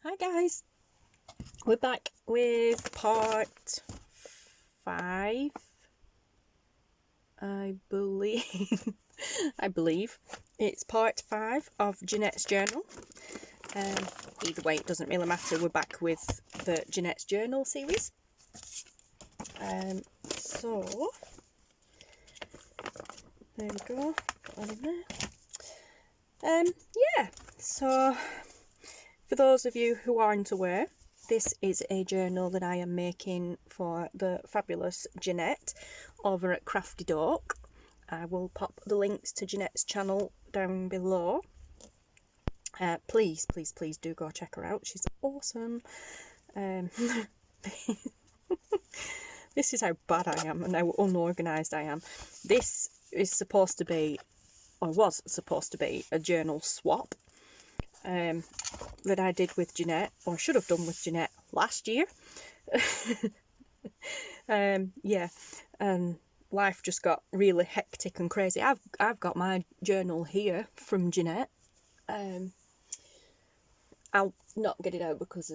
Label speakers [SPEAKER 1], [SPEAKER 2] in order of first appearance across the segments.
[SPEAKER 1] Hi guys, we're back with part 5, I believe. I believe it's part 5 of Janette's journal. Either way, it doesn't really matter. We're back with the Janette's journal series. So there we go. Got one in there. Yeah. So for those of you who aren't aware, this is a journal that I am making for the fabulous Janette over at Craftydawk. I will pop the links to Janette's channel down below. Please do go check her out. She's awesome. This is how bad I am and how unorganised I am. This is supposed to be, or was supposed to be, a journal swap that I did with Janette, or should have done with Janette last year. Yeah, and life just got really hectic and crazy. I've got my journal here from Janette. I'll not get it out because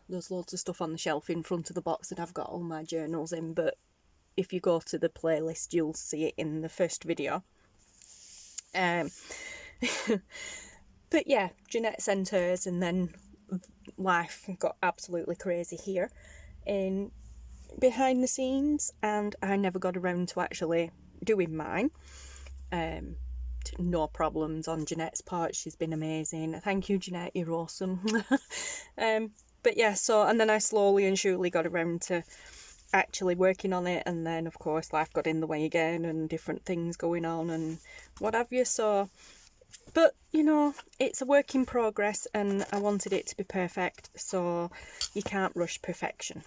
[SPEAKER 1] there's loads of stuff on the shelf in front of the box that I've got all my journals in, but if you go to the playlist you'll see it in the first video. But yeah, Janette sent hers, and then life got absolutely crazy here in behind the scenes, and I never got around to actually doing mine. No problems on Janette's part. She's been amazing. Thank you, Janette, you're awesome. But yeah, so, and then I slowly and surely got around to actually working on it, and then of course life got in the way again and different things going on and what have you. So, but you know, it's a work in progress and I wanted it to be perfect, so you can't rush perfection.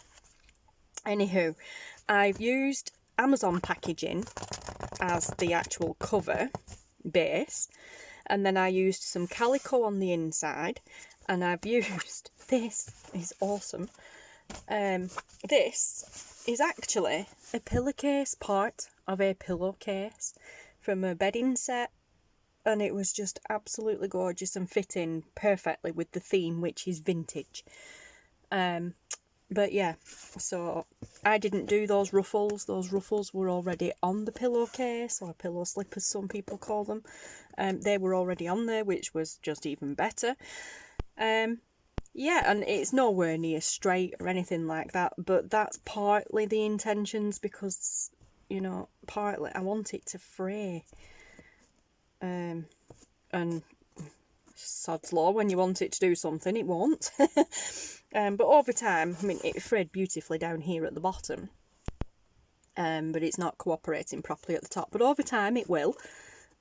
[SPEAKER 1] Anywho, I've used Amazon packaging as the actual cover base, and then I used some calico on the inside, and I've used, this is awesome, this is actually a pillowcase, part of a pillowcase from a bedding set, and it was just absolutely gorgeous and fitting perfectly with the theme, which is vintage. But yeah, so I didn't do those ruffles. Those ruffles were already on the pillowcase, or pillow slippers some people call them. They were already on there, which was just even better. Yeah, and it's nowhere near straight or anything like that, but that's partly the intentions, because, you know, partly I want it to fray. And sod's law, when you want it to do something, it won't. But over time, I mean, it frayed beautifully down here at the bottom, but it's not cooperating properly at the top, but over time it will.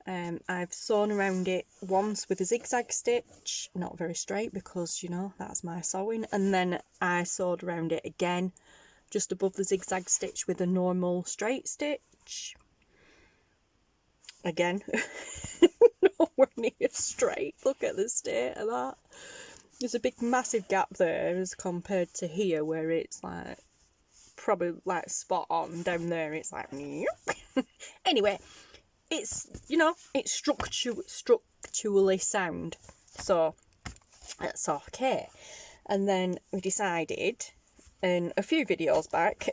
[SPEAKER 1] I've sewn around it once with a zigzag stitch, not very straight because, you know, that's my sewing, and then I sewed around it again just above the zigzag stitch with a normal straight stitch. Again, nowhere near straight. Look at the state of that. There's a big massive gap there as compared to here, where it's like probably like spot on. Down there it's like anyway, it's, you know, it's structurally sound, so that's okay. And then we decided, in a few videos back,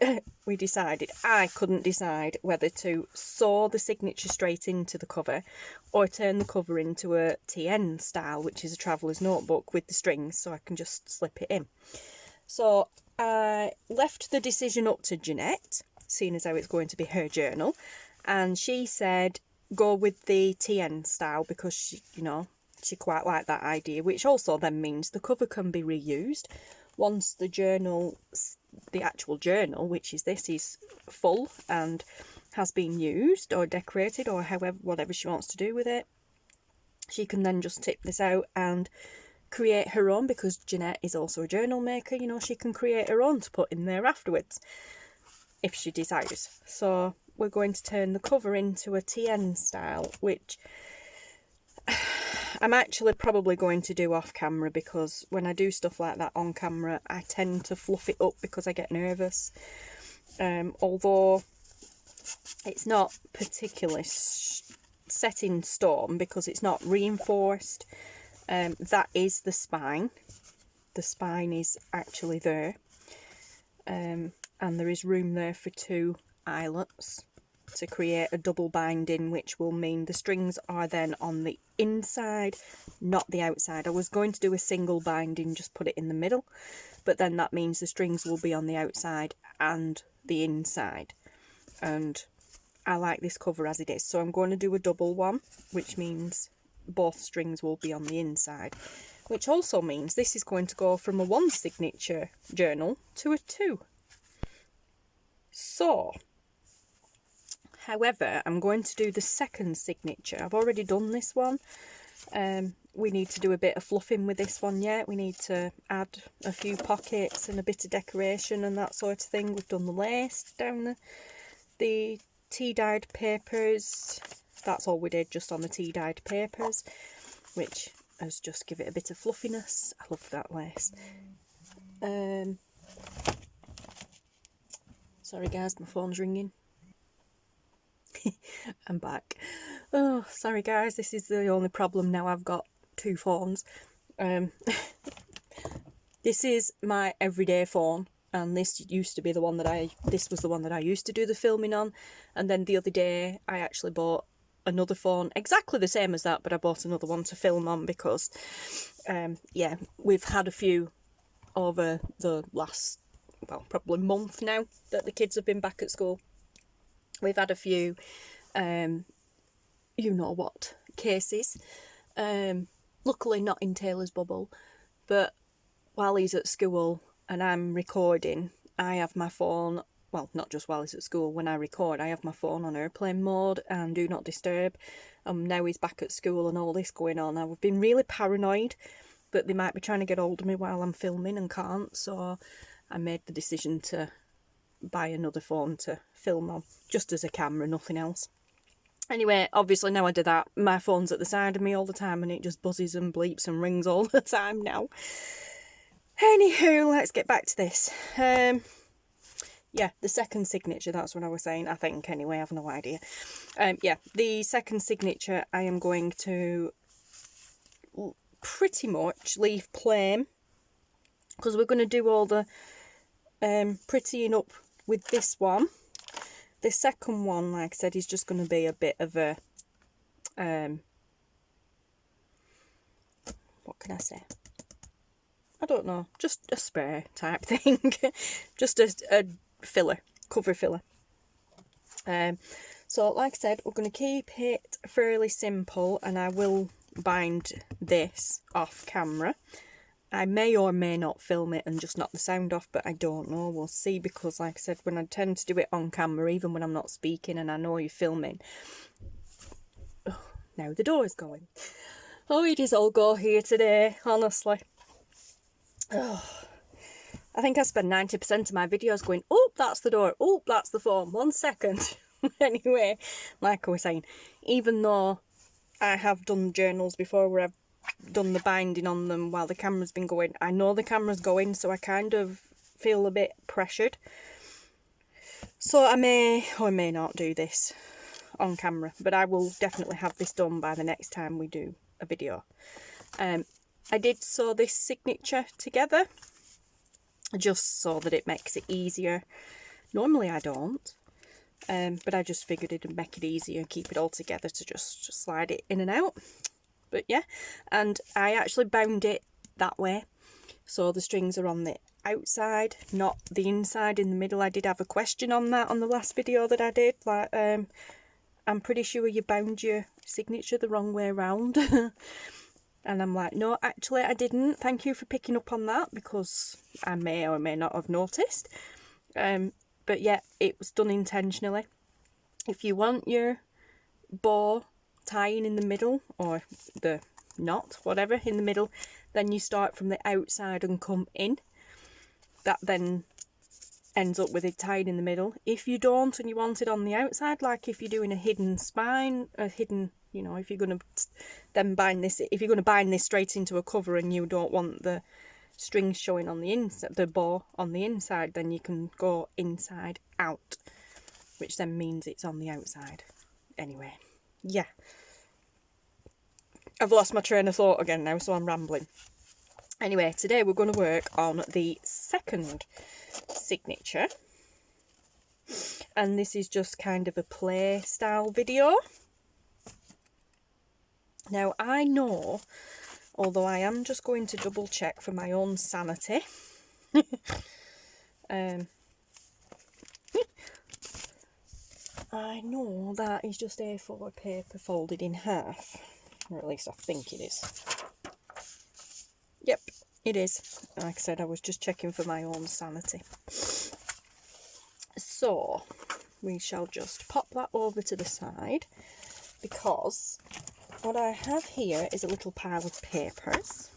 [SPEAKER 1] I couldn't decide whether to sew the signature straight into the cover or turn the cover into a TN style, which is a traveller's notebook with the strings, so I can just slip it in. So I left the decision up to Janette, seeing as how it's going to be her journal, and she said go with the TN style because she, you know, she quite liked that idea, which also then means the cover can be reused once the journal, the actual journal, which is this, is full and has been used or decorated or however, whatever she wants to do with it. She can then just tip this out and create her own, because Janette is also a journal maker, you know, she can create her own to put in there afterwards if she desires. So we're going to turn the cover into a TN style, which I'm actually probably going to do off camera, because when I do stuff like that on camera I tend to fluff it up because I get nervous. Although it's not particularly set in stone because it's not reinforced. That is the spine. the spine is actually there, and there is room there for 2 eyelets to create a double binding, which will mean the strings are then on the inside, not the outside. I was going to do a single binding, just put it in the middle, but then that means the strings will be on the outside and the inside, and I like this cover as it is, so I'm going to do a double one, which means both strings will be on the inside, which also means this is going to go from a 1 signature journal to a 2. So however, I'm going to do the second signature. I've already done this one. We need to do a bit of fluffing with this one yet. We need to add a few pockets and a bit of decoration and that sort of thing. We've done the lace down the tea-dyed papers. That's all we did, just on the tea-dyed papers, which has just give it a bit of fluffiness. I love that lace. Sorry guys, my phone's ringing. I'm back. Oh, sorry guys, this is the only problem now. I've got 2 phones. This is my everyday phone, and this used to be the one that this was the one that I used to do the filming on, and then the other day I actually bought another phone exactly the same as that, but I bought another one to film on because yeah, we've had a few over the last, well, probably month now that the kids have been back at school. We've had a few, you know what, cases. Luckily not in Taylor's bubble, but while he's at school and I'm recording, I have my phone, well, not just while he's at school, when I record, I have my phone on airplane mode and do not disturb. Now he's back at school and all this going on. I've been really paranoid that they might be trying to get hold of me while I'm filming and can't, so I made the decision to buy another phone to film on, just as a camera, nothing else. Anyway, obviously now I do that, my phone's at the side of me all the time and it just buzzes and bleeps and rings all the time now. Anywho, let's get back to this. Yeah, the second signature, that's what I was saying, I think, anyway, I have no idea. Yeah, the second signature I am going to pretty much leave plain, because we're going to do all the prettying up with this one. The second one, like I said, is just going to be a bit of a, what can I say? I don't know, just a spare type thing. Just a filler, cover filler. So like I said, we're going to keep it fairly simple, and I will bind this off camera. I may or may not film it and just knock the sound off, but I don't know, we'll see, because like I said, when I tend to do it on camera, even when I'm not speaking and I know you're filming. Oh, now the door is going. Oh, it is all go here today, honestly. Oh, I think I spend 90% of my videos going, oh, that's the door, oh, that's the phone, 1 second. Anyway, like I was saying, even though I have done journals before where I've done the binding on them while the camera's been going, I know the camera's going, so I kind of feel a bit pressured. So I may or may not do this on camera, but I will definitely have this done by the next time we do a video. I did sew this signature together just so that it makes it easier. Normally I don't, but I just figured it'd make it easier and keep it all together to just slide it in and out. But yeah, and I actually bound it that way, so the strings are on the outside, not the inside in the middle. I did have a question on that on the last video that I did, like, I'm pretty sure you bound your signature the wrong way around. And I'm like, no, actually I didn't. Thank you for picking up on that, because I may or may not have noticed. But yeah, it was done intentionally. If you want your bow tying in the middle, or the knot, whatever, in the middle, then you start from the outside and come in. That then ends up with it tied in the middle. If you don't and you want it on the outside, like if you're doing a hidden spine, a hidden, you know, if you're going to then bind this, if you're going to bind this straight into a cover and you don't want the strings showing on the inside, the bow on the inside, then you can go inside out, which then means it's on the outside. Anyway, yeah. I've lost my train of thought again now, so I'm rambling. Anyway, today we're going to work on the second signature. And this is just kind of a play style video. Now I know, although I am just going to double check for my own sanity. I know that is just A4 paper folded in half. Or at least I think it is. Yep, it is. Like I said, I was just checking for my own sanity. So, we shall just pop that over to the side, because what I have here is a little pile of papers.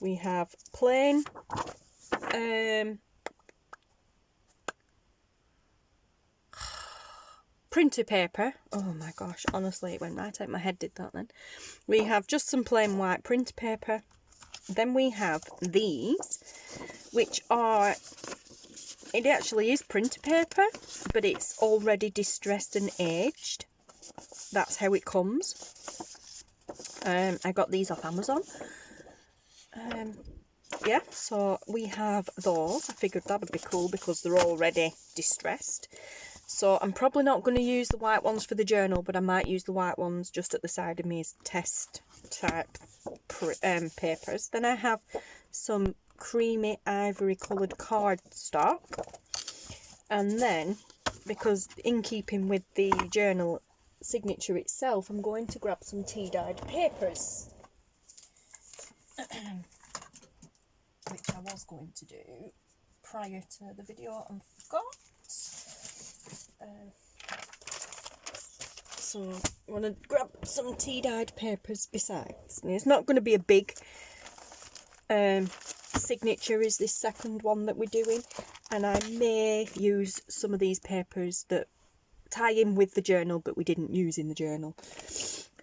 [SPEAKER 1] We have plain printer paper. Oh my gosh, honestly, it went right out my head, did that then. We have just some plain white printer paper. Then we have these, which are, it actually is printer paper, but it's already distressed and aged. That's how it comes. I got these off Amazon. Yeah, so we have those. I figured that would be cool because they're already distressed. So I'm probably not going to use the white ones for the journal, but I might use the white ones just at the side of me as test type papers. Then I have some creamy ivory coloured cardstock. And then, because in keeping with the journal signature itself, I'm going to grab some tea-dyed papers. Which I was going to do prior to the video and forgot. So I want to grab some tea-dyed papers besides. And it's not going to be a big signature is this second one that we're doing, and I may use some of these papers that tie in with the journal but we didn't use in the journal.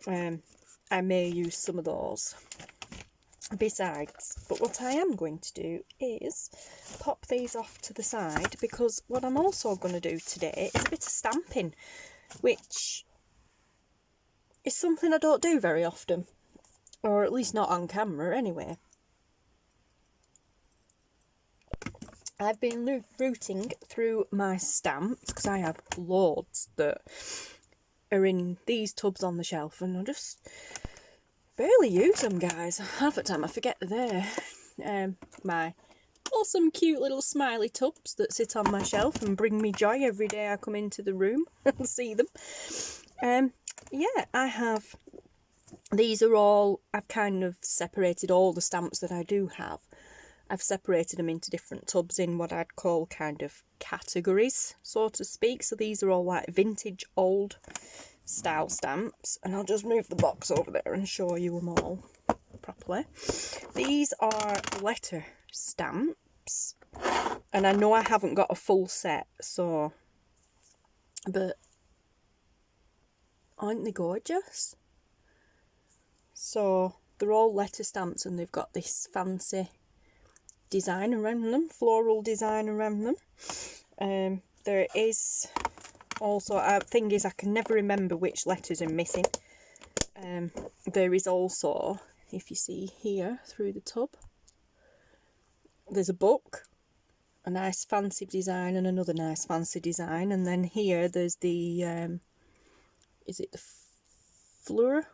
[SPEAKER 1] I may use some of those besides, but what I am going to do is pop these off to the side, because what I'm also going to do today is a bit of stamping, which is something I don't do very often, or at least not on camera anyway. I've been rooting through my stamps, because I have loads that are in these tubs on the shelf, and I just barely use them, guys. Half the time I forget they're there. My awesome cute little smiley tubs that sit on my shelf and bring me joy every day I come into the room and see them. Yeah, I have, these are all, I've kind of separated all the stamps that I do have. I've separated them into different tubs in what I'd call kind of categories, so to speak. So these are all like vintage old style stamps, and I'll just move the box over there and show you them all properly. These are letter stamps, and I know I haven't got a full set, so, but aren't they gorgeous? So they're all letter stamps, and they've got this fancy design around them, floral design around them. There is also, thing is, I can never remember which letters are missing. There is also, if you see here through the tub, there's a book, a nice fancy design and another nice fancy design, and then here there's the is it the fleur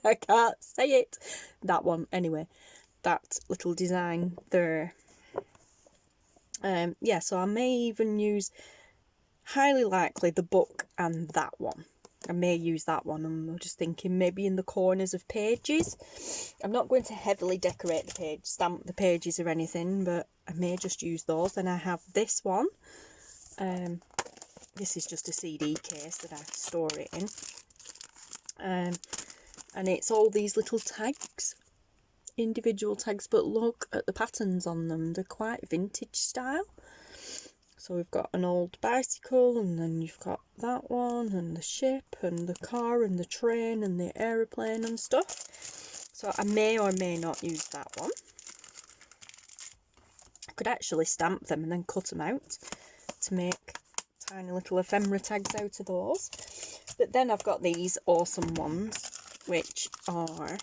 [SPEAKER 1] I can't say it, that one anyway, that little design there. Yeah, so I may even use, highly likely, the book and that one. I may use that one. I'm just thinking maybe in the corners of pages. I'm not going to heavily decorate the page, stamp the pages or anything, but I may just use those. Then I have this one. This is just a CD case that I store it in. And it's all these little tags, individual tags, but look at the patterns on them. They're quite vintage style. So we've got an old bicycle, and then you've got that one, and the ship, and the car, and the train, and the aeroplane and stuff. So I may or may not use that one. I could actually stamp them and then cut them out to make tiny little ephemera tags out of those. But then I've got these awesome ones, which are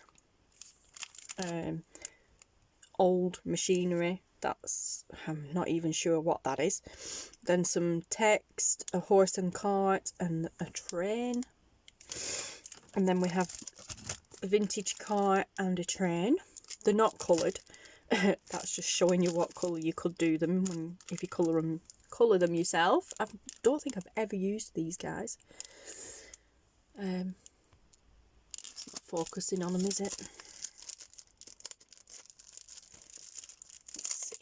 [SPEAKER 1] old machinery. That's, I'm not even sure what that is. Then some text, a horse and cart, and a train. And then we have a vintage car and a train. They're not coloured. That's just showing you what colour you could do them when, if you colour them yourself. I don't think I've ever used these guys. It's not focusing on them, is it? Let's see.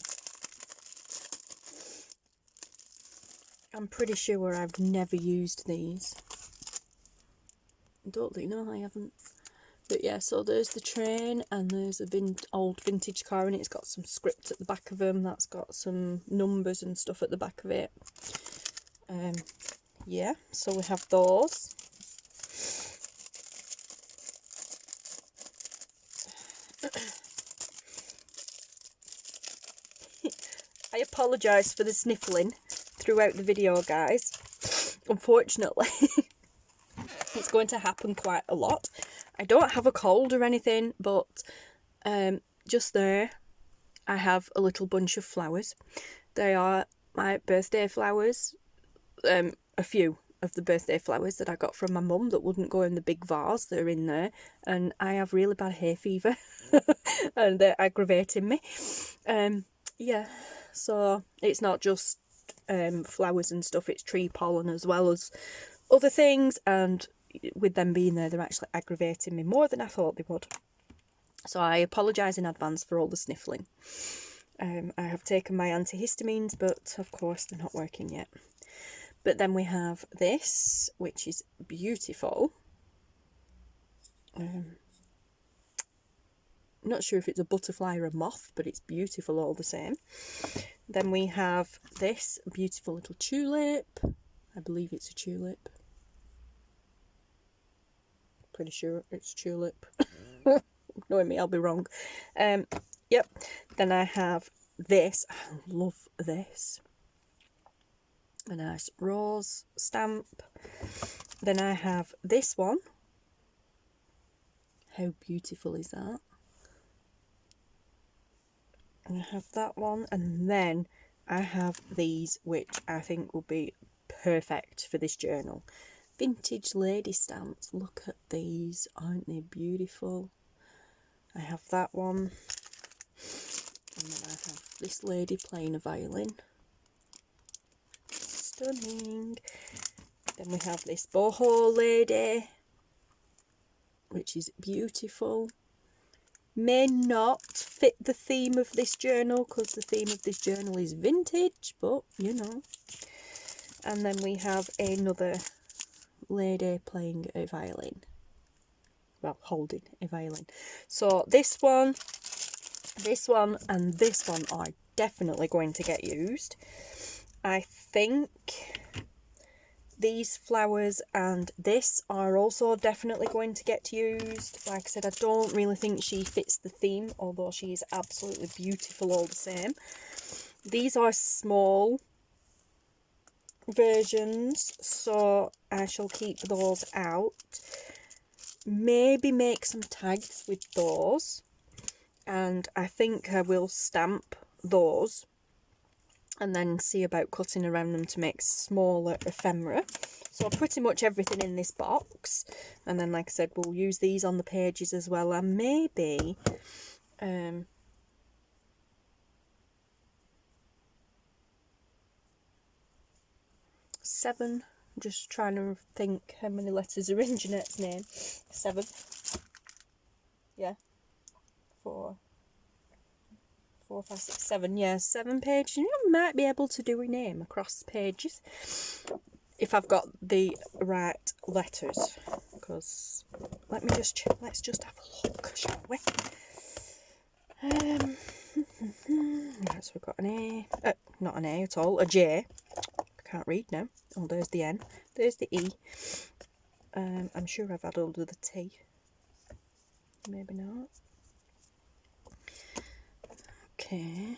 [SPEAKER 1] I'm pretty sure I've never used these. I don't think, no, I haven't. But yeah, so there's the train, and there's a old vintage car, and it's got some script at the back of them. That's got some numbers and stuff at the back of it. Yeah, so we have those. I apologise for the sniffling throughout the video, guys. Unfortunately, it's going to happen quite a lot. I don't have a cold or anything, but just there I have a little bunch of flowers. They are my birthday flowers, a few of the birthday flowers that I got from my mum that wouldn't go in the big vase. They're in there, and I have really bad hay fever and they're aggravating me. Yeah, so it's not just flowers and stuff, it's tree pollen as well as other things, and with them being there, they're actually aggravating me more than I thought they would. So I apologise in advance for all the sniffling. I have taken my antihistamines, but of course they're not working yet. But then we have this, which is beautiful. Not sure if it's a butterfly or a moth, but it's beautiful all the same. Then we have this beautiful little tulip. I believe it's a tulip. Pretty sure it's tulip. Knowing me, I'll be wrong. Yep. Then I have this. I love this. A nice rose stamp. Then I have this one. How beautiful is that? And I have that one, and then I have these, which I think will be perfect for this journal. Vintage lady stamps. Look at these, aren't they beautiful? I have that one, and then I have this lady playing a violin. Stunning. Then we have this boho lady, which is beautiful. May not fit the theme of this journal, because the theme of this journal is vintage, but you know. And then we have another lady playing a violin. Well, holding a violin. So this one, and this one are definitely going to get used. I think these flowers and this are also definitely going to get used. Like I said, I don't really think she fits the theme, although she is absolutely beautiful all the same. These are small versions, so I shall keep those out. Maybe make some tags with those, and I think I will stamp those and then see about cutting around them to make smaller ephemera. So pretty much everything in this box, and then like I said, we'll use these on the pages as well, and maybe seven. I'm just trying to think how many letters are in Janette's name. 7. Yeah. 4, 5, 6, 7. Yeah, 7 pages. You know, I might be able to do a name across the pages if I've got the right letters. Because let me just check. Let's just have a look, shall we? Right, so we've got an A. Not an A at all. A J. I can't read now. Oh, there's the N. There's the E. I'm sure I've added the T. Maybe not. Okay.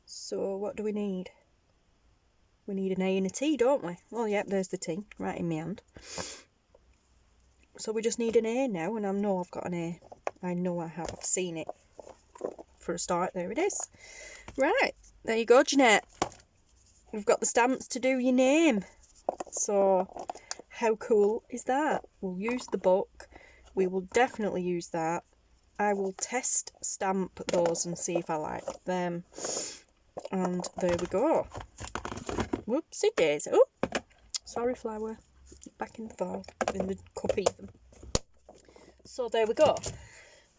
[SPEAKER 1] So what do we need? We need an A and a T, don't we? Well, yep, there's the T right in my hand. So we just need an A now, and I know I've got an A. I know I have. I've seen it. For a start, there it is. Right, there you go, Janette. We've got the stamps to do your name. So, how cool is that? We'll use the book. We will definitely use that. I will test stamp those and see if I like them. And there we go. Whoopsie daisy. Oh, sorry, flower. Back in the vase, in the cup even. So there we go.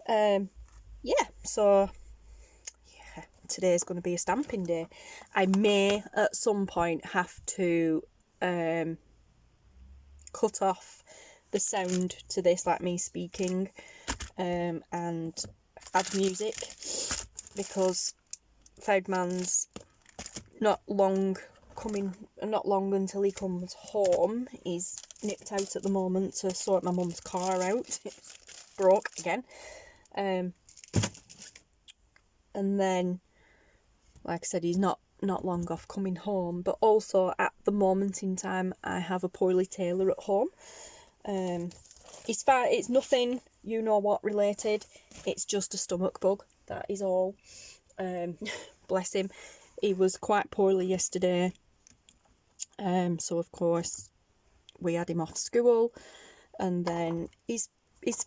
[SPEAKER 1] Yeah, so yeah, today's going to be a stamping day. I may at some point have to cut off the sound to this, like me speaking, and add music, because Feldman's not long until he comes home. He's nipped out at the moment to sort my mum's car out. It's broke again. And then, like I said, he's not long off coming home. But also at the moment in time, I have a poorly tailor at home. It's fine. It's nothing you know what related. It's just a stomach bug. That is all. Bless him. He was quite poorly yesterday. So of course we had him off school, and then he's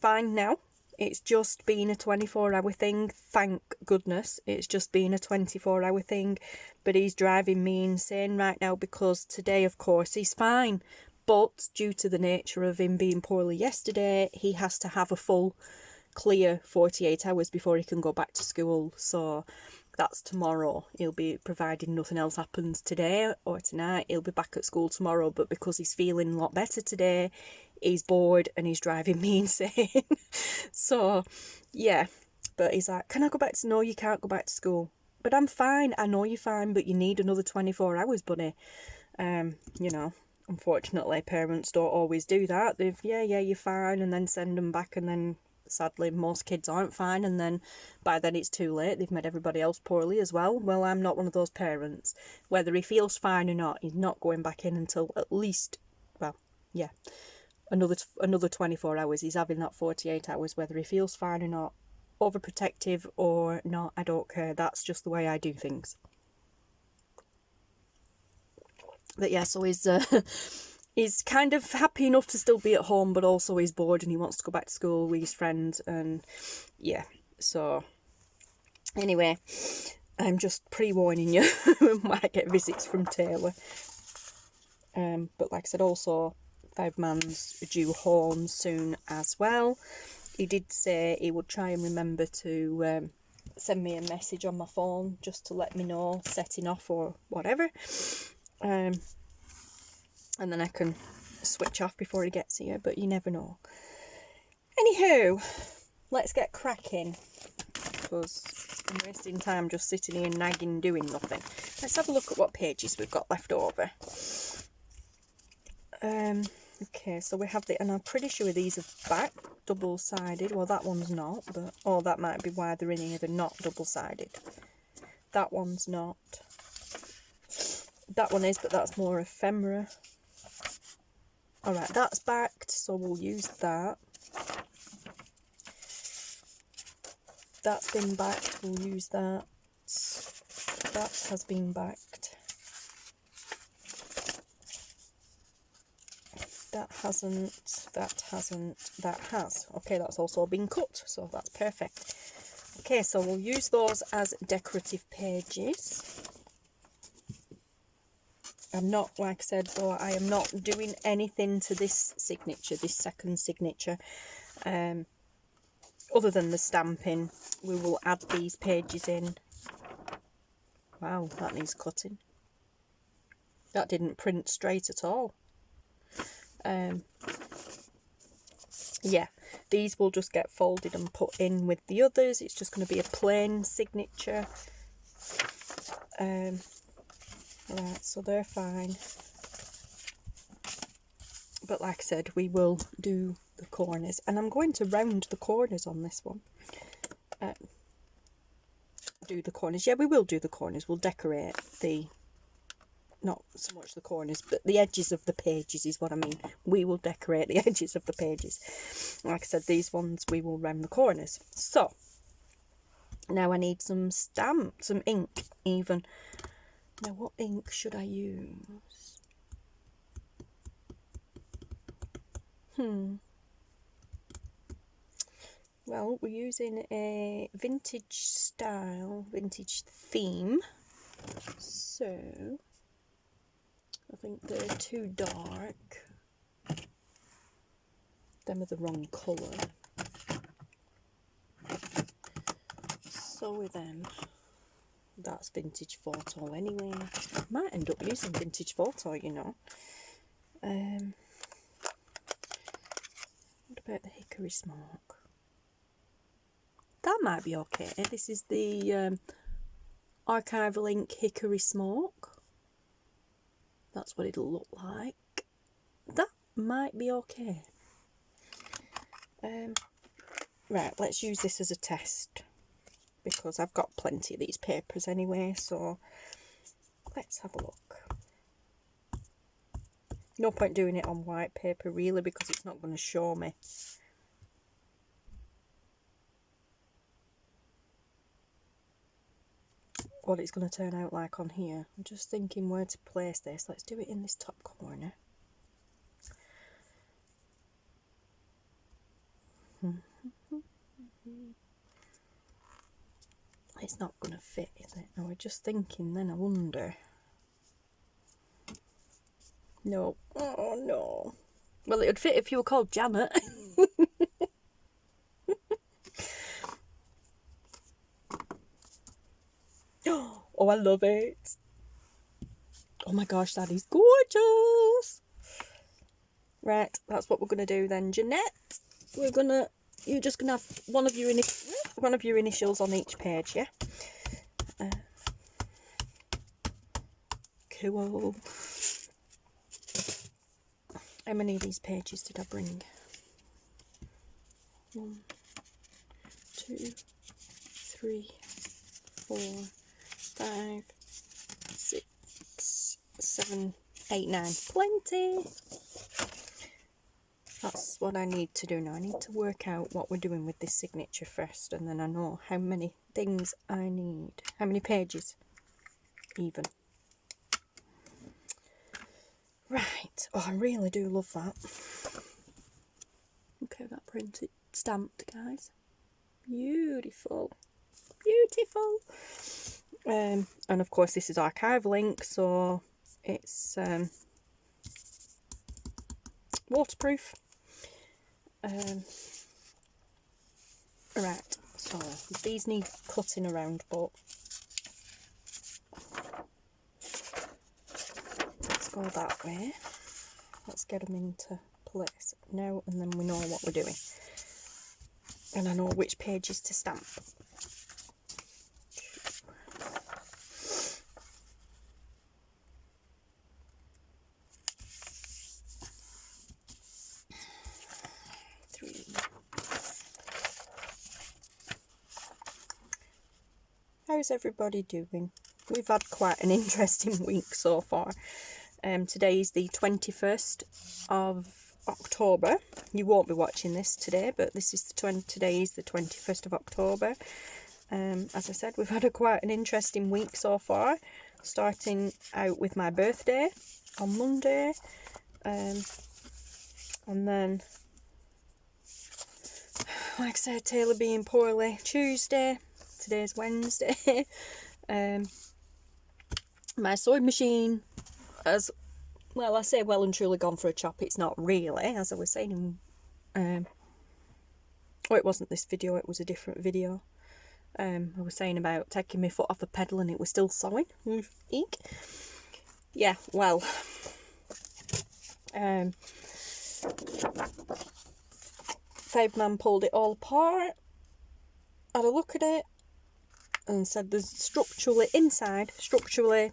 [SPEAKER 1] fine now. It's just been a 24-hour thing, thank goodness. It's just been a 24-hour thing, but he's driving me insane right now, because today, of course, he's fine. But due to the nature of him being poorly yesterday, he has to have a full, clear 48 hours before he can go back to school. So that's tomorrow. He'll be, providing nothing else happens today or tonight, he'll be back at school tomorrow. But because he's feeling a lot better today, he's bored and he's driving me insane. So yeah, but he's like, can I go back to, no, you can't go back to school. But I'm fine. I know you're fine, but you need another 24 hours, buddy. You know, unfortunately parents don't always do that. They've, yeah, you're fine, and then send them back, and then sadly most kids aren't fine, and then by then it's too late. They've made everybody else poorly as well. Well, I'm not one of those parents. Whether he feels fine or not, he's not going back in until at least, well, yeah, another 24 hours. He's having that 48 hours, whether he feels fine or not. Overprotective or not, I don't care. That's just the way I do things. But yeah, so he's kind of happy enough to still be at home, but also he's bored and he wants to go back to school with his friends. And yeah, so anyway, I'm just pre-warning you when I get visits from Taylor. But like I said, also Feldman's due home soon as well. He did say he would try and remember to send me a message on my phone just to let me know, setting off or whatever. And then I can switch off before he gets here, but you never know. Anywho, let's get cracking, because I'm wasting time just sitting here nagging, doing nothing. Let's have a look at what pages we've got left over. Okay, so we have the, and I'm pretty sure these are back double-sided. Well, that one's not, but, oh, that might be why they're in here. They're not double-sided. That one's not. That one is, but that's more ephemera. Alright, that's backed, so we'll use that. That's been backed, we'll use that. That has been backed. That hasn't, that hasn't, that has. Okay, that's also been cut, so that's perfect. Okay, so we'll use those as decorative pages. I'm not, like I said, though, I am not doing anything to this signature, this second signature, other than the stamping. We will add these pages in. Wow, that needs cutting. That didn't print straight at all. Yeah, these will just get folded and put in with the others. It's just going to be a plain signature. Right, so they're fine. But like I said, we will do the corners. And I'm going to round the corners on this one. Do the corners. Yeah, we will do the corners. We'll decorate the not so much the corners, but the edges of the pages is what I mean. We will decorate the edges of the pages. Like I said, these ones we will round the corners. So now I need some ink even. Now what ink should I use? Well, we're using a vintage style, vintage theme. So I think they're too dark. Them are the wrong colour. So with them, that's vintage photo anyway. Might end up using vintage photo, you know. What about the hickory smoke? That might be okay. This is the archival ink hickory smoke. That's what it'll look like. That might be okay. Right, let's use this as a test, because I've got plenty of these papers anyway, so let's have a look. No point doing it on white paper really, because it's not going to show me. What it's going to turn out like on here. I'm just thinking where to place this. Let's do it in this top corner. It's not going to fit, is it? I was just thinking then, I wonder. No. Oh no. Well, it would fit if you were called Janet. Oh, I love it. Oh my gosh, that is gorgeous. Right, that's what we're going to do then, Janette. You're just going to have one of your initials on each page, yeah? Cool. How many of these pages did I bring? 1, 2, 3, 4, 5, 6, 7, 8, 9. Plenty. That's what I need to do now. I need to work out what we're doing with this signature first, and then I know how many things I need. How many pages even. Right. Oh, I really do love that. Look how that printed, stamped, guys. Beautiful. Beautiful. And of course this is archival ink, so it's waterproof. Right, so these need cutting around, but let's go that way. Let's get them into place now, and then we know what we're doing. And I know which pages to stamp. How's everybody doing? We've had quite an interesting week so far. Today is the 21st of October. You won't be watching this today, but today is the 21st of October. As I said, we've had quite an interesting week so far. Starting out with my birthday on Monday. And then, like I said, Taylor being poorly Tuesday. Today's Wednesday. My sewing machine has, well, I say well and truly gone for a chop. It's not really, as I was saying in, oh, it wasn't this video, it was a different video. I was saying about taking my foot off the pedal and it was still sewing. Eek. Yeah, well, Five-man pulled it all apart, had a look at it, and said there's structurally,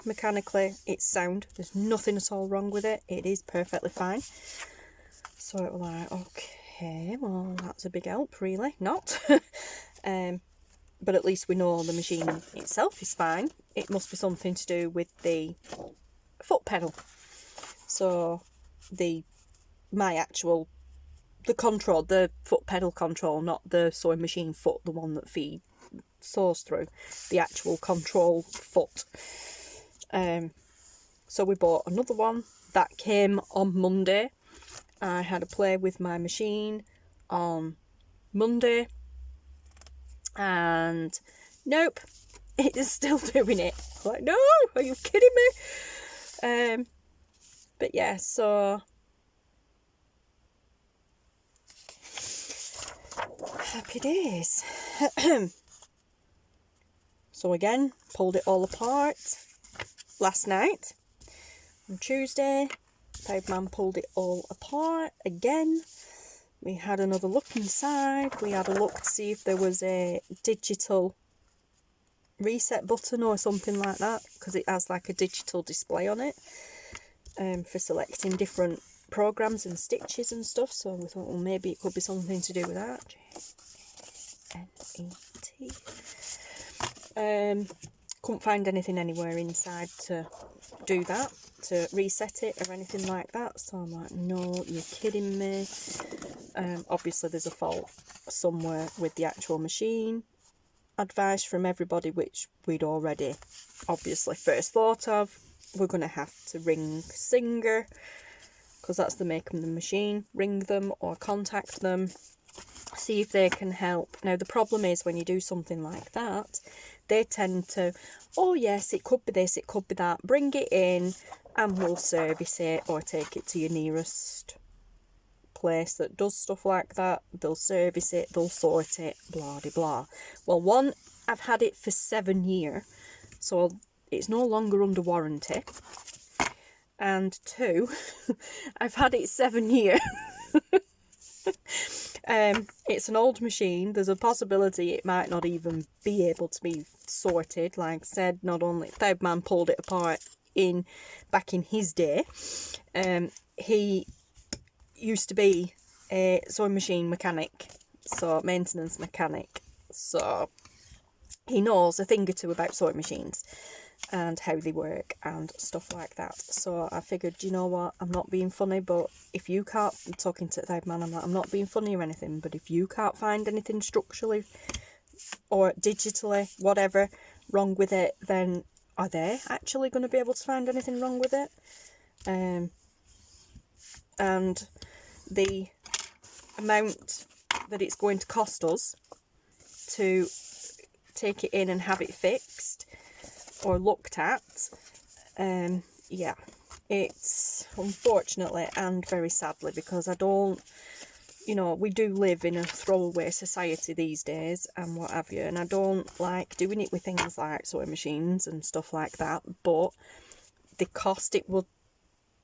[SPEAKER 1] mechanically, it's sound. There's nothing at all wrong with it. It is perfectly fine. So it was like, okay, well, that's a big help, really. Not. But at least we know the machine itself is fine. It must be something to do with the foot pedal. So the control, the foot pedal control, not the sewing machine foot, the one that feed sews through, the actual control foot. So we bought another one that came on Monday. I had a play with my machine on Monday, and nope, it is still doing it. Like, no, are you kidding me? But yeah, so happy days. So again, pulled it all apart last night on Tuesday. Proud pulled it all apart again. We had another look inside. We had a look to see if there was a digital reset button or something like that, because it has like a digital display on it for selecting different programs and stitches and stuff. So we thought, well, maybe it could be something to do with that. Janette. Couldn't find anything anywhere inside to do that, to reset it or anything like that. So I'm like, no, you're kidding me. Obviously there's a fault somewhere with the actual machine. Advice from everybody, which we'd already obviously first thought of. We're going to have to ring Singer, because that's the make of the machine. Ring them or contact them, see if they can help. Now the problem is, when you do something like that, they tend to, oh yes, it could be this, it could be that, bring it in and we'll service it, or take it to your nearest place that does stuff like that. They'll service it, they'll sort it, blah de blah. Well, one, I've had it for 7 years, so it's no longer under warranty. And 2, I've had it 7 years. It's an old machine. There's a possibility it might not even be able to be sorted. Like I said, not only Proud pulled it apart back in his day. He used to be a sewing machine mechanic, so maintenance mechanic. So he knows a thing or two about sewing machines and how they work and stuff like that. So I figured, you know what, I'm not being funny, but if you can't, I'm talking to the Proud, I'm like, I'm not being funny or anything, but if you can't find anything structurally or digitally, whatever, wrong with it, then are they actually going to be able to find anything wrong with it? And the amount that it's going to cost us to take it in and have it fixed or looked at, yeah, it's unfortunately and very sadly, because I don't, you know, we do live in a throwaway society these days and what have you, and I don't like doing it with things like sewing machines and stuff like that, but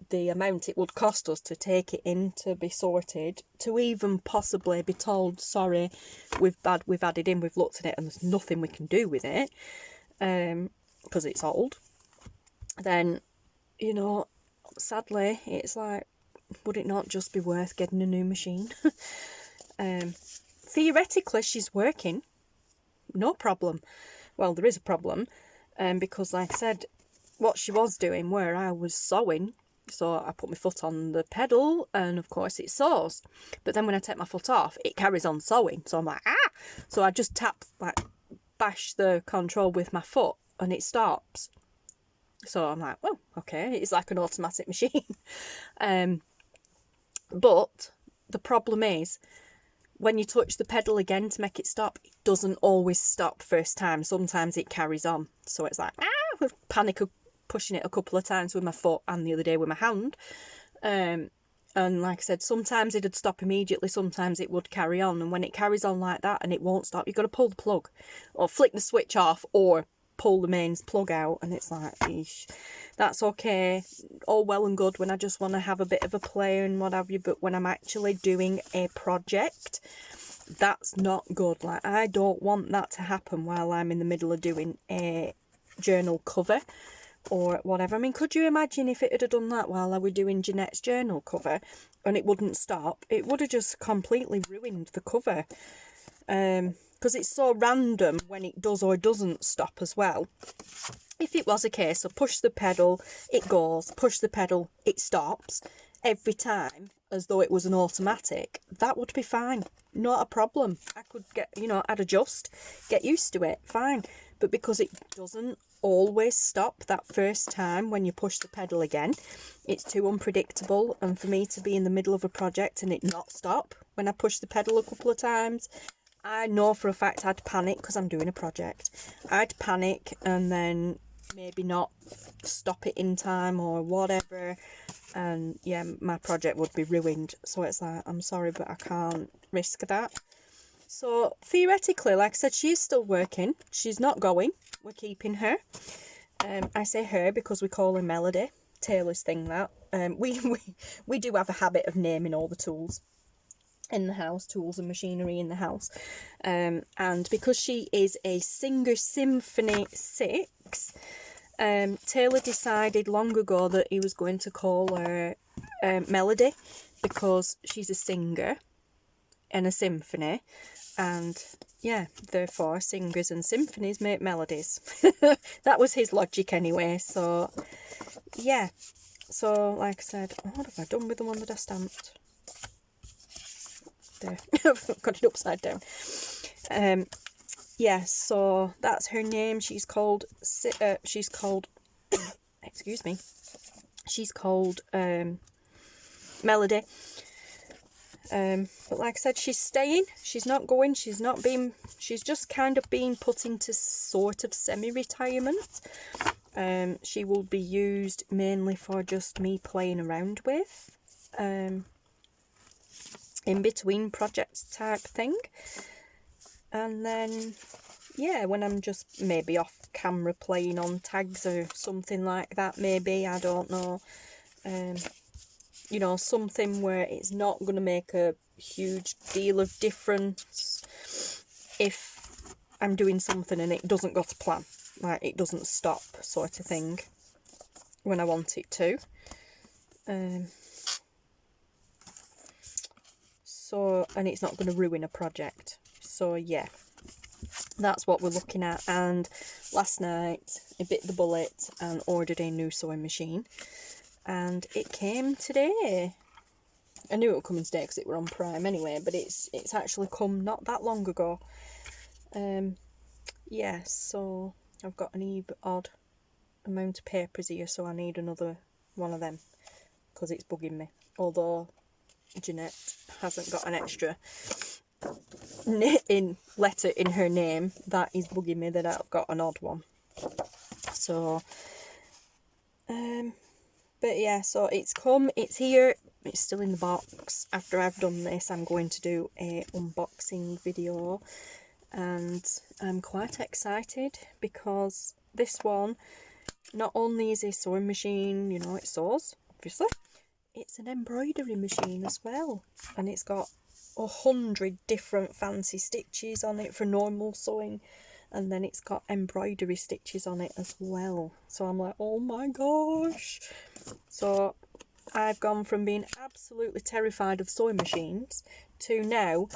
[SPEAKER 1] the amount it would cost us to take it in to be sorted, to even possibly be told, sorry, we've had it in, we've looked at it and there's nothing we can do with it, because it's old, then, you know, sadly, it's like, would it not just be worth getting a new machine? Theoretically, she's working, no problem. Well, there is a problem, because like I said, what she was doing, where I was sewing, so I put my foot on the pedal and of course it sews, but then when I take my foot off, it carries on sewing, so I'm like, ah! So I just bash the control with my foot and it stops. So I'm like, well, okay, it's like an automatic machine. But the problem is, when you touch the pedal again to make it stop, it doesn't always stop first time. Sometimes it carries on. So it's like, ah! Panic of pushing it a couple of times with my foot and the other day with my hand. And like I said, sometimes it'd stop immediately, sometimes it would carry on. And when it carries on like that and it won't stop, you've got to pull the plug or flick the switch off or pull the mains plug out. And it's like, eesh, that's okay, all well and good when I just want to have a bit of a play and what have you, but when I'm actually doing a project, that's not good. Like, I don't want that to happen while I'm in the middle of doing a journal cover or whatever. I mean, could you imagine if it had done that while I were doing Janette's journal cover and it wouldn't stop? It would have just completely ruined the cover. because it's so random when it does or doesn't stop as well. If it was a case of push the pedal, it goes, push the pedal, it stops every time, as though it was an automatic, that would be fine. Not a problem. I could get, you know, I'd adjust, get used to it, fine. But because it doesn't always stop that first time when you push the pedal again, it's too unpredictable. And for me to be in the middle of a project and it not stop when I push the pedal a couple of times, I know for a fact I'd panic, because I'm doing a project. I'd panic and then maybe not stop it in time or whatever, and yeah, my project would be ruined. So it's like, I'm sorry, but I can't risk that. So theoretically, like I said, she's still working, she's not going, we're keeping her. I say her because we call her Melody, Taylor's thing that. We do have a habit of naming all the tools in the house, tools and machinery in the house, and because she is a Singer Symphony 6, Taylor decided long ago that he was going to call her Melody, because she's a singer and a symphony, and yeah, therefore singers and symphonies make melodies. That was his logic anyway. So yeah, so like I said, what have I done with the one that I stamped? There. I've got it upside down. Yeah, so that's her name. She's called excuse me, she's called Melody. But like I said, she's staying, she's not going, she's just kind of being put into sort of semi-retirement. She will be used mainly for just me playing around with, in between projects type thing. And then yeah, when I'm just maybe off camera playing on tags or something like that, maybe, I don't know, you know, something where it's not going to make a huge deal of difference if I'm doing something and it doesn't go to plan, like it doesn't stop sort of thing when I want it to. So, and it's not going to ruin a project. So yeah, that's what we're looking at. And last night I bit the bullet and ordered a new sewing machine, and it came today. I knew it would come in today because it were on Prime anyway, but it's actually come not that long ago. Yeah, so I've got an odd amount of papers here, so I need another one of them because it's bugging me. Although Janette hasn't got an extra letter in her name, that is bugging me that I've got an odd one. So but yeah, so it's come, it's here, it's still in the box. After I've done this, I'm going to do a unboxing video, and I'm quite excited because this one, not only is a sewing machine, you know, it sews, obviously, it's an embroidery machine as well, and it's got 100 different fancy stitches on it for normal sewing, and then it's got embroidery stitches on it as well. So I'm like, oh my gosh. So I've gone from being absolutely terrified of sewing machines to now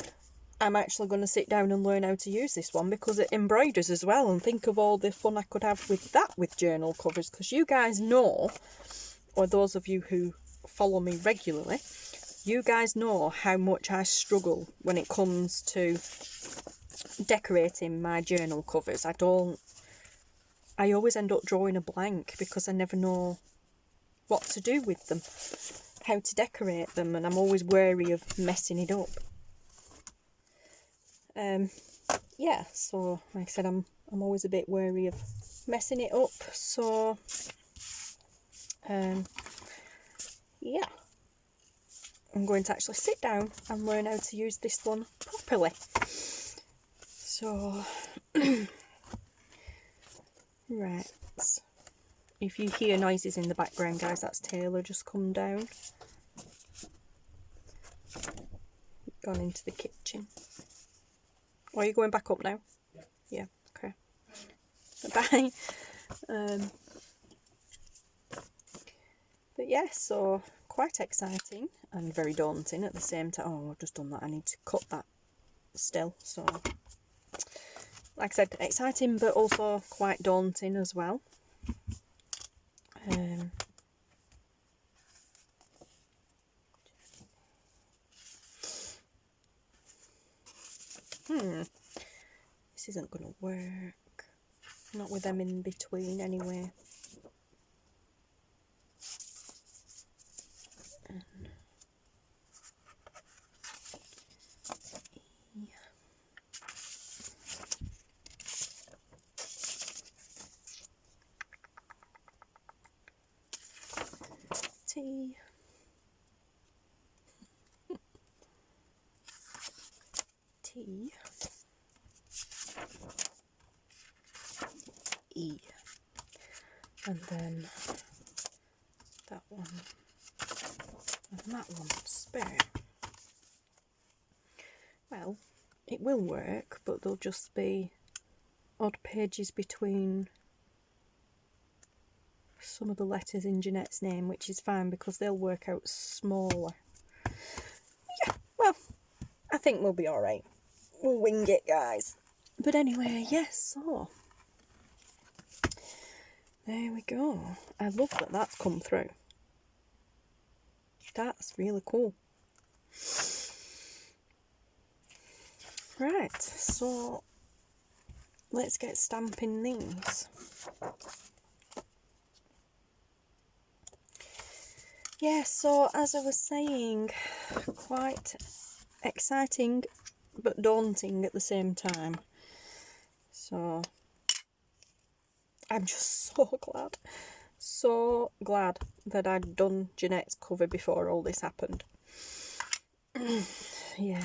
[SPEAKER 1] I'm actually going to sit down and learn how to use this one, because it embroiders as well, and think of all the fun I could have with that, with journal covers, because you guys know, or those of you who follow me regularly, you guys know how much I struggle when it comes to decorating my journal covers. I always end up drawing a blank because I never know what to do with them, how to decorate them, and I'm always wary of messing it up. Yeah, so like I said, I'm always a bit wary of messing it up, so yeah, I'm going to actually sit down and learn how to use this one properly. So right, if you hear noises in the background, guys, that's Taylor just come down, gone into the kitchen. Oh, are you going back up now? Yeah, okay. Bye. But yeah, so quite exciting and very daunting at the same time. Oh, I've just done that. I need to cut that still. So like I said, exciting but also quite daunting as well. This isn't going to work. Not with them in between anyway. T. T. E. And then that one and that one spare. Well, it will work, but there'll just be odd pages between some of the letters in Janette's name, which is fine because they'll work out smaller. Yeah, well, I think we'll be alright. We'll wing it, guys. But anyway, yes, so there we go. I love that that's come through. That's really cool. Right, so let's get stamping these. Yeah, so as I was saying, quite exciting but daunting at the same time. So I'm just so glad that I'd done Janette's cover before all this happened. Yeah.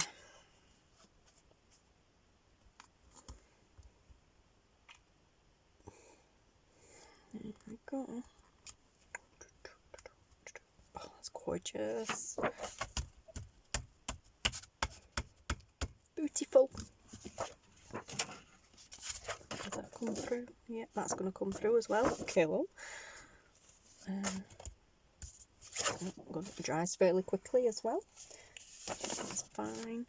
[SPEAKER 1] There we go. Oh, that's gorgeous. Beautiful. Does that come through? Yeah, that's going to come through as well. Cool. It dries fairly quickly as well. That's fine.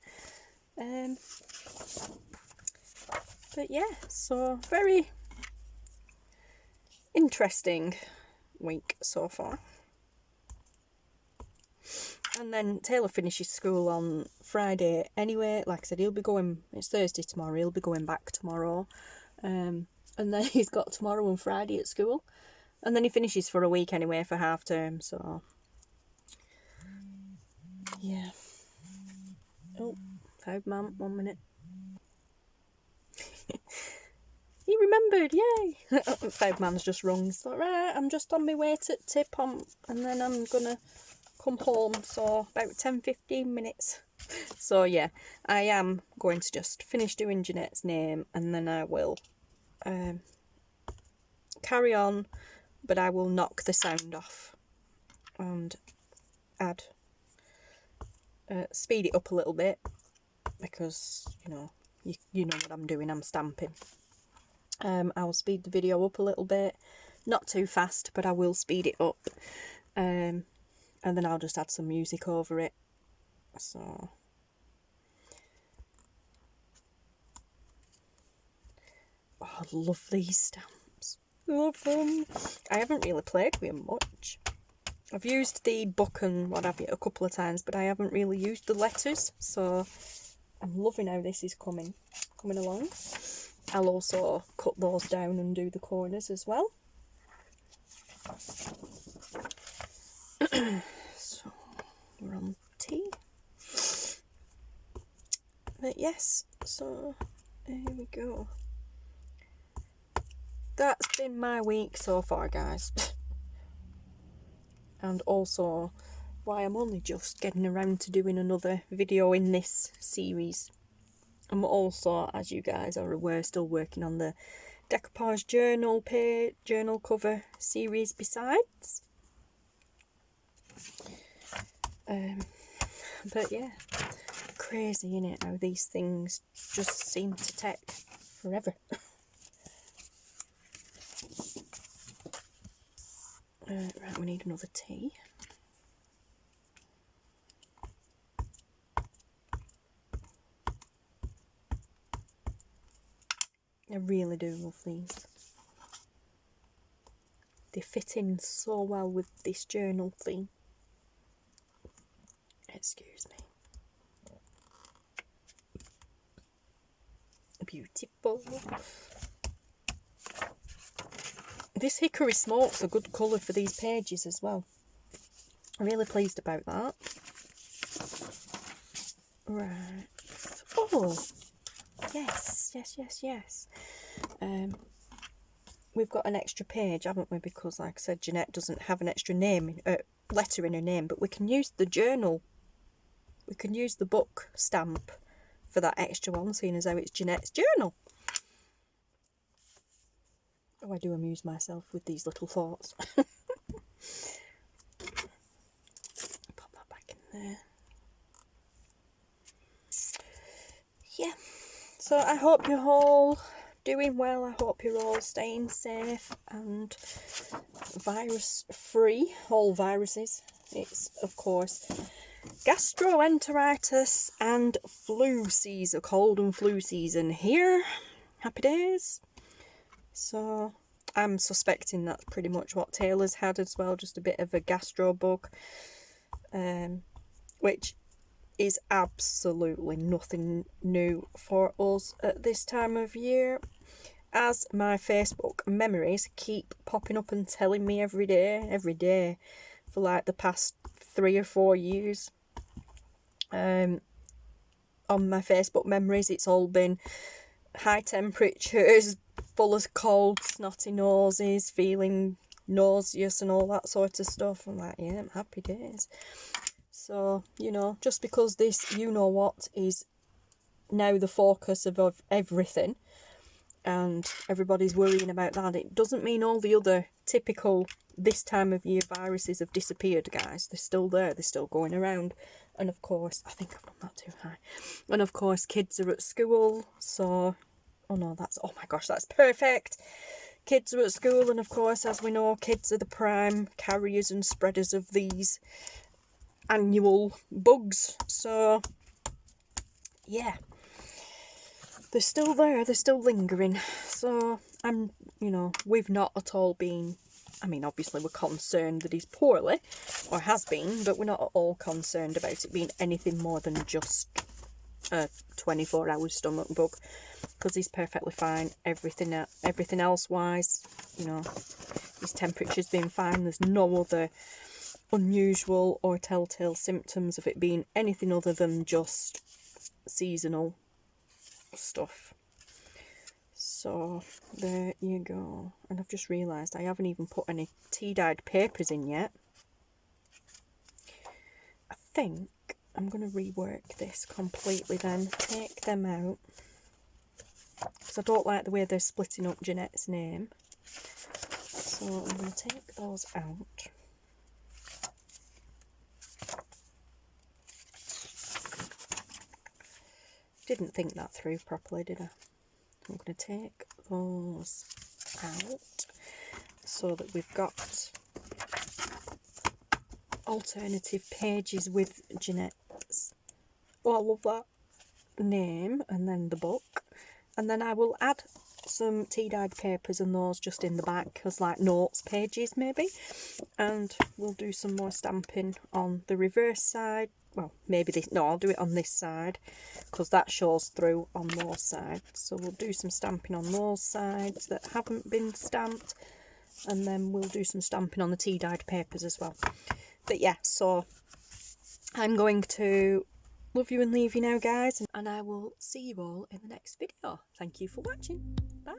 [SPEAKER 1] But yeah, so very interesting week so far. And then Taylor finishes school on Friday anyway. Like I said, he'll be going, it's Thursday tomorrow, he'll be going back tomorrow. And then he's got tomorrow and Friday at school. And then he finishes for a week anyway for half term, so yeah. Oh, 5 man, 1 minute. He remembered, yay! 5 man's just rung, so right, I'm just on my way to tip on, and then I'm gonna come home, so about 10-15 minutes. So yeah, I am going to just finish doing Janette's name, and then I will carry on, but I will knock the sound off and add speed it up a little bit, because you know what I'm doing, I'm stamping. I'll speed the video up a little bit, not too fast, but I will speed it up, and then I'll just add some music over it. So oh, I love these stamps, love them. I haven't really played with them much. I've used the book and what have you a couple of times, but I haven't really used the letters, so I'm loving how this is coming along. I'll also cut those down and do the corners as well. So we're on T. But yes, so there we go. That's been my week so far, guys. And also why I'm only just getting around to doing another video in this series. I'm also, as you guys are aware, still working on the decoupage journal cover series besides. But yeah, crazy, innit, how these things just seem to take forever. Right, we need another T. I really do love these. They fit in so well with this journal theme. Excuse me. Beautiful. This hickory smoke's a good colour for these pages as well. I'm really pleased about that. Right. Oh, yes. We've got an extra page, haven't we? Because, like I said, Janette doesn't have an extra letter in her name, but we can use the journal. We can use the book stamp for that extra one, seeing as how it's Janette's journal. Oh, I do amuse myself with these little thoughts. Pop that back in there. Yeah, so I hope you're all doing well. I hope you're all staying safe and virus free, all viruses. It's, of course, gastroenteritis and flu season, cold and flu season here. Happy days. So I'm suspecting that's pretty much what Taylor's had as well, just a bit of a gastro bug, which is absolutely nothing new for us at this time of year, as my Facebook memories keep popping up and telling me every day for like the past 3 or 4 years. On my Facebook memories, it's all been high temperatures, full of cold, snotty noses, feeling nauseous and all that sort of stuff. I'm like, yeah, I'm happy days. So, you know, just because this you-know-what is now the focus of everything and everybody's worrying about that, it doesn't mean all the other typical this time of year viruses have disappeared, guys. They're still there. They're still going around. And, of course, I think I've done that too high. And, of course, kids are at school. So, oh, no, oh, my gosh, that's perfect. Kids are at school. And, of course, as we know, kids are the prime carriers and spreaders of these annual bugs. So yeah, they're still there, they're still lingering. So we've not at all been, I mean, obviously we're concerned that he's poorly, or has been, but we're not at all concerned about it being anything more than just a 24-hour stomach bug, because he's perfectly fine. Everything else wise, his temperature's been fine. There's no other unusual or telltale symptoms of it being anything other than just seasonal stuff. So there you go. And I've just realised I haven't even put any tea-dyed papers in yet. I think I'm going to rework this completely then, take them out, because I don't like the way they're splitting up Janette's name. So I'm going to take those out. Didn't think that through properly, did I? I'm going to take those out so that we've got alternative pages with Janette's, oh, I love that name, and then the book. And then I will add some tea-dyed papers and those just in the back as like notes pages maybe. And we'll do some more stamping on the reverse side. Well, maybe this, no, I'll do it on this side because that shows through on those sides. So we'll do some stamping on those sides that haven't been stamped, and then we'll do some stamping on the tea-dyed papers as well. But yeah, so I'm going to love you and leave you now, guys, and I will see you all in the next video. Thank you for watching. Bye.